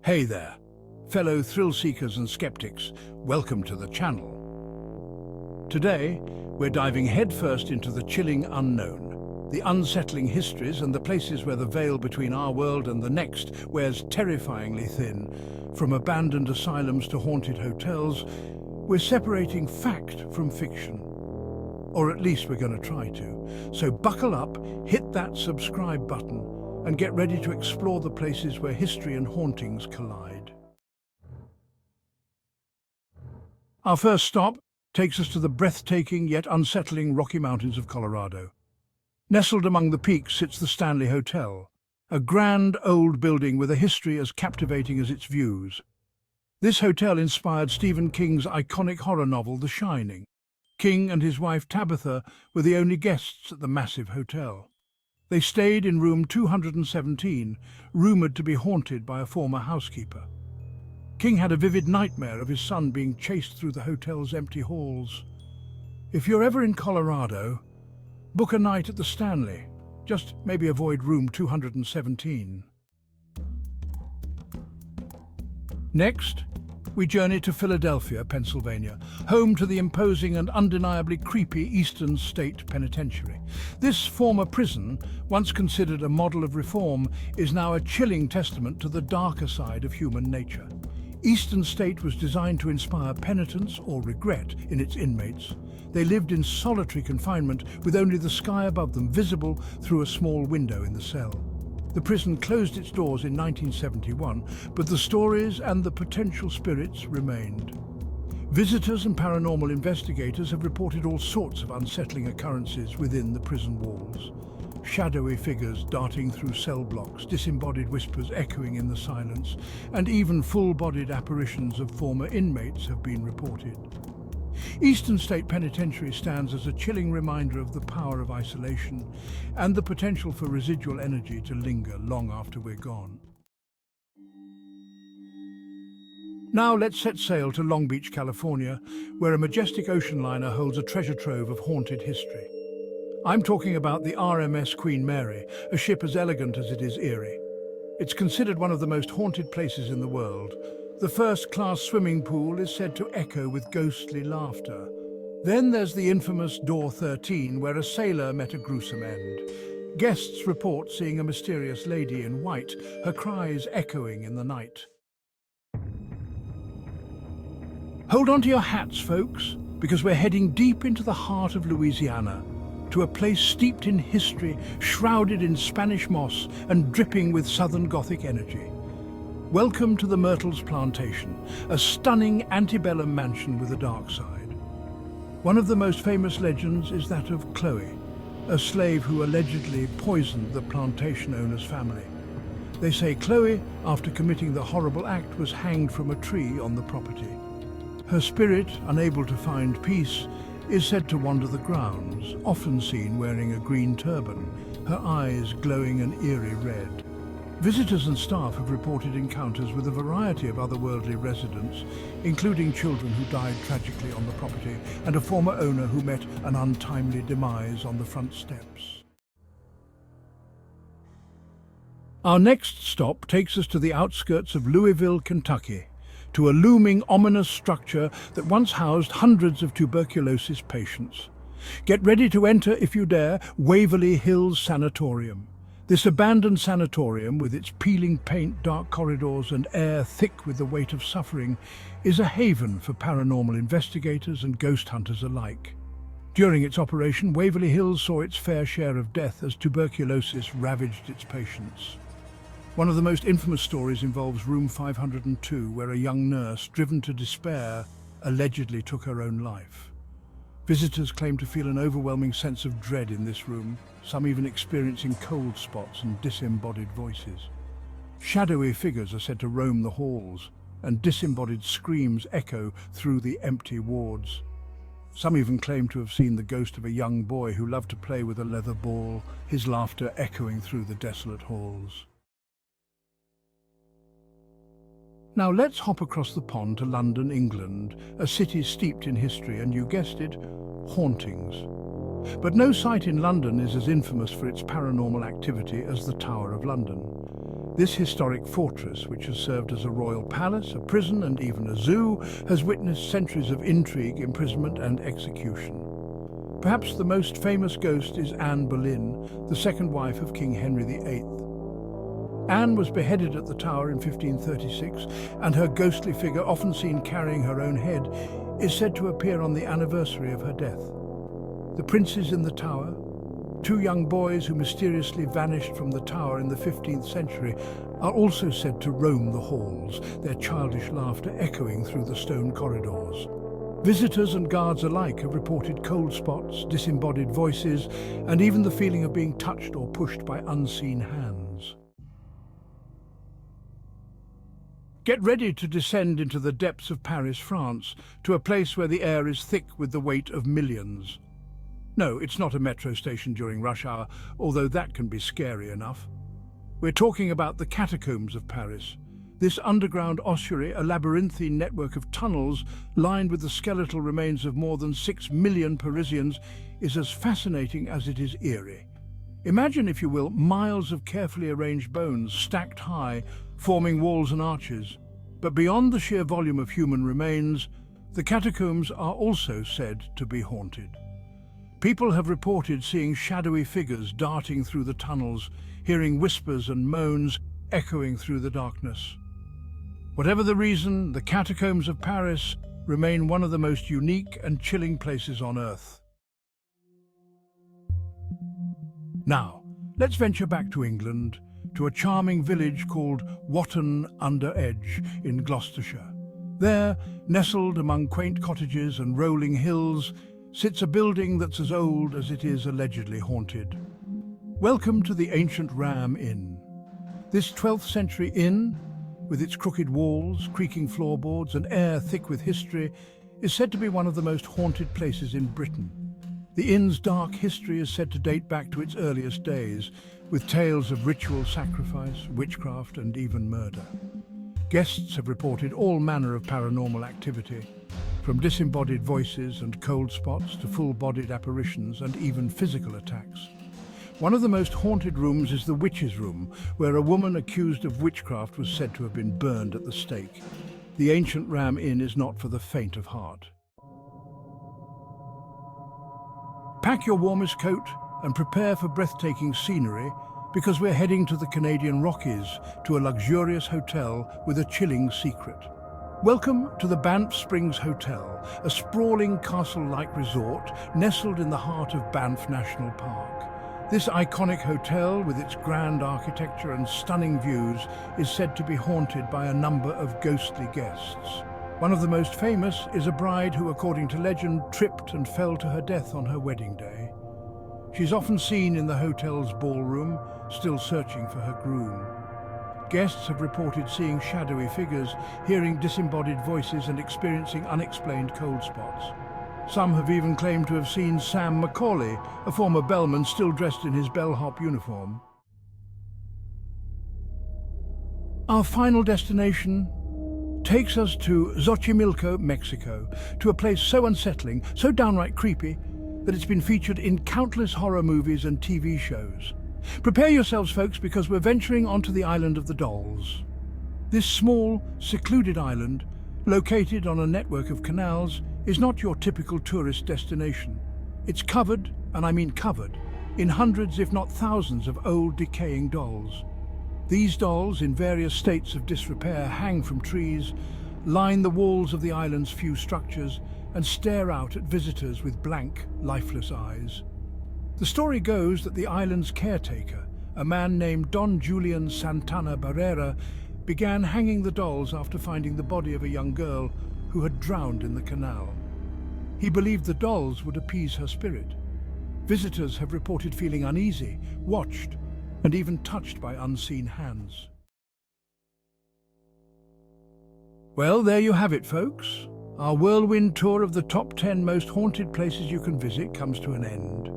Hey there, fellow thrill-seekers and skeptics, welcome to the channel. Today, we're diving headfirst into the chilling unknown, the unsettling histories and the places where the veil between our world and the next wears terrifyingly thin. From abandoned asylums to haunted hotels, we're separating fact from fiction. Or at least we're going to try to. So buckle up, hit that subscribe button, and get ready to explore the places where history and hauntings collide. Our first stop takes us to the breathtaking yet unsettling Rocky Mountains of Colorado. Nestled among the peaks sits the Stanley Hotel, a grand old building with a history as captivating as its views. This hotel inspired Stephen King's iconic horror novel The Shining. King and his wife Tabitha were the only guests at the massive hotel. They stayed in room 217, rumoured to be haunted by a former housekeeper. King had a vivid nightmare of his son being chased through the hotel's empty halls. If you're ever in Colorado, book a night at the Stanley. Just maybe avoid room 217. Next, we journey to Philadelphia, Pennsylvania, home to the imposing and undeniably creepy Eastern State Penitentiary. This former prison, once considered a model of reform, is now a chilling testament to the darker side of human nature. Eastern State was designed to inspire penitence or regret in its inmates. They lived in solitary confinement with only the sky above them visible through a small window in the cell. The prison closed its doors in 1971, but the stories and the potential spirits remained. Visitors and paranormal investigators have reported all sorts of unsettling occurrences within the prison walls. Shadowy figures darting through cell blocks, disembodied whispers echoing in the silence, and even full-bodied apparitions of former inmates have been reported. Eastern State Penitentiary stands as a chilling reminder of the power of isolation and the potential for residual energy to linger long after we're gone. Now let's set sail to Long Beach, California, where a majestic ocean liner holds a treasure trove of haunted history. I'm talking about the RMS Queen Mary, a ship as elegant as it is eerie. It's considered one of the most haunted places in the world. The first-class swimming pool is said to echo with ghostly laughter. Then there's the infamous Door 13, where a sailor met a gruesome end. Guests report seeing a mysterious lady in white, her cries echoing in the night. Hold on to your hats, folks, because we're heading deep into the heart of Louisiana, to a place steeped in history, shrouded in Spanish moss and dripping with Southern Gothic energy. Welcome to the Myrtles Plantation, a stunning antebellum mansion with a dark side. One of the most famous legends is that of Chloe, a slave who allegedly poisoned the plantation owner's family. They say Chloe, after committing the horrible act, was hanged from a tree on the property. Her spirit, unable to find peace, is said to wander the grounds, often seen wearing a green turban, her eyes glowing an eerie red. Visitors and staff have reported encounters with a variety of otherworldly residents, including children who died tragically on the property and a former owner who met an untimely demise on the front steps. Our next stop takes us to the outskirts of Louisville, Kentucky, to a looming, ominous structure that once housed hundreds of tuberculosis patients. Get ready to enter, if you dare, Waverly Hills Sanatorium. This abandoned sanatorium, with its peeling paint, dark corridors and air thick with the weight of suffering, is a haven for paranormal investigators and ghost hunters alike. During its operation, Waverly Hills saw its fair share of death as tuberculosis ravaged its patients. One of the most infamous stories involves room 502, where a young nurse, driven to despair, allegedly took her own life. Visitors claim to feel an overwhelming sense of dread in this room, some even experiencing cold spots and disembodied voices. Shadowy figures are said to roam the halls, and disembodied screams echo through the empty wards. Some even claim to have seen the ghost of a young boy who loved to play with a leather ball, his laughter echoing through the desolate halls. Now let's hop across the pond to London, England, a city steeped in history and, you guessed it, hauntings. But no site in London is as infamous for its paranormal activity as the Tower of London. This historic fortress, which has served as a royal palace, a prison and even a zoo, has witnessed centuries of intrigue, imprisonment and execution. Perhaps the most famous ghost is Anne Boleyn, the second wife of King Henry VIII. Anne was beheaded at the Tower in 1536, and her ghostly figure, often seen carrying her own head, is said to appear on the anniversary of her death. The princes in the Tower, two young boys who mysteriously vanished from the Tower in the 15th century, are also said to roam the halls, their childish laughter echoing through the stone corridors. Visitors and guards alike have reported cold spots, disembodied voices, and even the feeling of being touched or pushed by unseen hands. Get ready to descend into the depths of Paris, France, to a place where the air is thick with the weight of millions. No, it's not a metro station during rush hour, although that can be scary enough. We're talking about the catacombs of Paris. This underground ossuary, a labyrinthine network of tunnels lined with the skeletal remains of more than 6 million Parisians, is as fascinating as it is eerie. Imagine, if you will, miles of carefully arranged bones stacked high, forming walls and arches. But beyond the sheer volume of human remains, the catacombs are also said to be haunted. People have reported seeing shadowy figures darting through the tunnels, hearing whispers and moans echoing through the darkness. Whatever the reason, the catacombs of Paris remain one of the most unique and chilling places on Earth. Now, let's venture back to England, to a charming village called Watton-under-Edge in Gloucestershire. There, nestled among quaint cottages and rolling hills, sits a building that's as old as it is allegedly haunted. Welcome to the ancient Ram Inn. This 12th century inn, with its crooked walls, creaking floorboards and air thick with history, is said to be one of the most haunted places in Britain. The inn's dark history is said to date back to its earliest days, with tales of ritual sacrifice, witchcraft and even murder. Guests have reported all manner of paranormal activity, from disembodied voices and cold spots to full-bodied apparitions and even physical attacks. One of the most haunted rooms is the witch's room, where a woman accused of witchcraft was said to have been burned at the stake. The ancient Ram Inn is not for the faint of heart. Pack your warmest coat and prepare for breathtaking scenery, because we're heading to the Canadian Rockies, to a luxurious hotel with a chilling secret. Welcome to the Banff Springs Hotel, a sprawling castle-like resort nestled in the heart of Banff National Park. This iconic hotel, with its grand architecture and stunning views, is said to be haunted by a number of ghostly guests. One of the most famous is a bride who, according to legend, tripped and fell to her death on her wedding day. She's often seen in the hotel's ballroom, still searching for her groom. Guests have reported seeing shadowy figures, hearing disembodied voices and experiencing unexplained cold spots. Some have even claimed to have seen Sam Macaulay, a former bellman still dressed in his bellhop uniform. Our final destination takes us to Xochimilco, Mexico, to a place so unsettling, so downright creepy, that it's been featured in countless horror movies and TV shows. Prepare yourselves, folks, because we're venturing onto the island of the Dolls. This small, secluded island, located on a network of canals, is not your typical tourist destination. It's covered, and I mean covered, in hundreds if not thousands of old decaying dolls. These dolls, in various states of disrepair, hang from trees, line the walls of the island's few structures, and stare out at visitors with blank, lifeless eyes. The story goes that the island's caretaker, a man named Don Julian Santana Barrera, began hanging the dolls after finding the body of a young girl who had drowned in the canal. He believed the dolls would appease her spirit. Visitors have reported feeling uneasy, watched, and even touched by unseen hands. Well, there you have it, folks. Our whirlwind tour of the top 10 most haunted places you can visit comes to an end.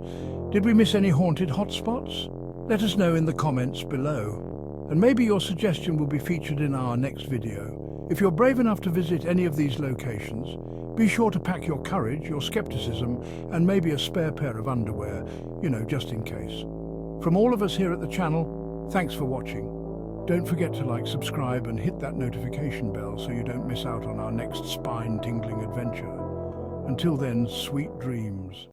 Did we miss any haunted hotspots? Let us know in the comments below. And maybe your suggestion will be featured in our next video. If you're brave enough to visit any of these locations, be sure to pack your courage, your skepticism, and maybe a spare pair of underwear, just in case. From all of us here at the channel, thanks for watching. Don't forget to like, subscribe and hit that notification bell so you don't miss out on our next spine-tingling adventure. Until then, sweet dreams.